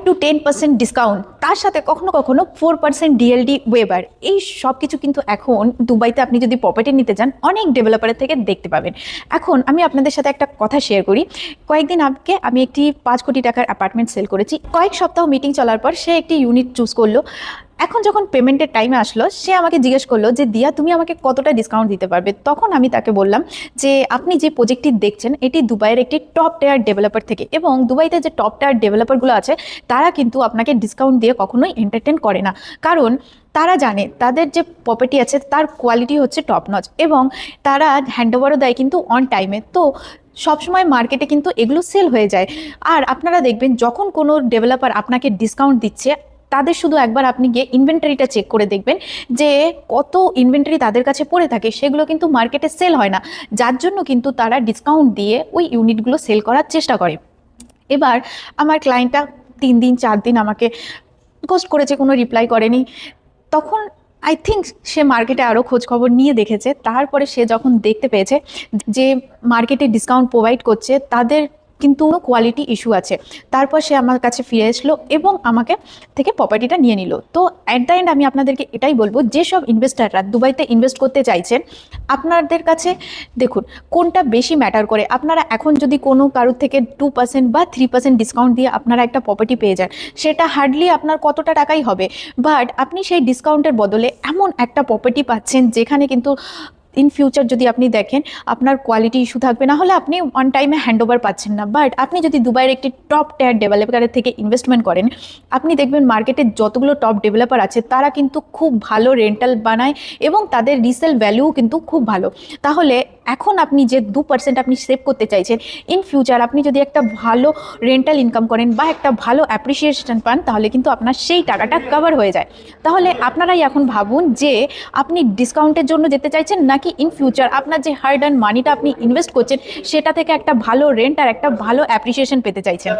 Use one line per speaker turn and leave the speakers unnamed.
to 10% discount, তার সাথে কখনো কখনো 4% ডিএলডি ওয়েবার। এই সব কিছু কিন্তু এখন দুবাইতে আপনি যদি প্রপার্টি নিতে যান অনেক ডেভেলপারের থেকে দেখতে পাবেন। এখন আমি আপনাদের সাথে একটা কথা শেয়ার করি। কয়েকদিন আগে আমি একটি 5 কোটি টাকার অ্যাপার্টমেন্ট সেল করেছি। কয়েক সপ্তাহ মিটিং চলার পর সে একটি ইউনিট চুজ করলো। এখন যখন পেমেন্টের টাইমে আসলো, সে আমাকে জিজ্ঞেস করলো যে দিয়া তুমি আমাকে কতটা ডিসকাউন্ট দিতে পারবে। তখন আমি তাকে বললাম যে আপনি যে প্রজেক্টটি দেখছেন এটি দুবাইয়ের একটি টপ টায়ার ডেভেলপার থেকে, এবং দুবাইতে যে টপ টায়ার ডেভেলপারগুলো আছে তারা কিন্তু আপনাকে ডিসকাউন্ট দিয়ে কখনোই এন্টারটেন করে না, কারণ তারা জানে তাদের যে প্রপার্টি আছে তার কোয়ালিটি হচ্ছে টপ নচ, এবং তারা হ্যান্ডওভারও দেয় কিন্তু অন টাইমে। তো সবসময় মার্কেটে কিন্তু এগুলো সেল হয়ে যায়। আর আপনারা দেখবেন যখন কোনো ডেভেলপার আপনাকে ডিসকাউন্ট দিচ্ছে, তাদের শুধু একবার আপনি গিয়ে ইনভেন্টারিটা চেক করে দেখবেন যে কত ইনভেন্টারি তাদের কাছে পড়ে থাকে, সেগুলো কিন্তু মার্কেটে সেল হয় না, যার জন্য কিন্তু তারা ডিসকাউন্ট দিয়ে ওই ইউনিটগুলো সেল করার চেষ্টা করে। এবার আমার ক্লায়েন্টটা 3 দিন 4 দিন আমাকে পোস্ট করেছে, কোনো রিপ্লাই করেনি। তখন আই থিঙ্ক সে মার্কেটে আরও খোঁজ খবর নিয়ে দেখেছে, তারপরে সে যখন দেখতে পেয়েছে যে মার্কেটে ডিসকাউন্ট প্রোভাইড করছে তাদের কিন্তু কোয়ালিটি ইস্যু আছে, তারপর সে আমার কাছে ফিরে আসলো এবং আমাকে থেকে প্রপার্টিটা নিয়ে নিল। তো অ্যাট দ্য এন্ড আমি আপনাদেরকে এটাই বলবো, যেসব ইনভেস্টাররা দুবাইতে ইনভেস্ট করতে চাইছেন, আপনাদের কাছে দেখুন কোনটা বেশি ম্যাটার করে। আপনারা এখন যদি কোনো কারোর থেকে 2% বা 3% ডিসকাউন্ট দিয়ে আপনারা একটা প্রপার্টি পেয়ে যান, সেটা হার্ডলি আপনার কতটা টাকাই হবে, বাট আপনি সেই ডিসকাউন্টের বদলে এমন একটা প্রপার্টি পাচ্ছেন যেখানে কিন্তু ইন ফিউচার যদি আপনি দেখেন আপনার কোয়ালিটি ইস্যু থাকবে, না হলে আপনি অন টাইমে হ্যান্ডওভার পাচ্ছেন না। বাট আপনি যদি দুবাইয়ের একটি টপ টায়ার ডেভেলপারের থেকে ইনভেস্টমেন্ট করেন, আপনি দেখবেন মার্কেটে যতগুলো টপ ডেভেলপার আছে তারা কিন্তু খুব ভালো রেন্টাল বানায় এবং তাদের রিসেল ভ্যালুও কিন্তু খুব ভালো। তাহলে এখন আপনি যে 2% আপনি সেভ করতে চাইছেন, ইন ফিউচার আপনি যদি একটা ভালো রেন্টাল ইনকাম করেন বা একটা ভালো অ্যাপ্রিসিয়েশন পান, তাহলে কিন্তু আপনার সেই টাকাটা কভার হয়ে যায়। তাহলে আপনারাই এখন ভাবুন যে আপনি ডিসকাউন্টের জন্য যেতে চাইছেন, নাকি ইন ফিউচার আপনার যে হার্ড আর্ন মানিটা আপনি ইনভেস্ট করছেন সেটা থেকে একটা ভালো রেন্ট আর একটা ভালো অ্যাপ্রিসিয়েশন পেতে চাইছেন।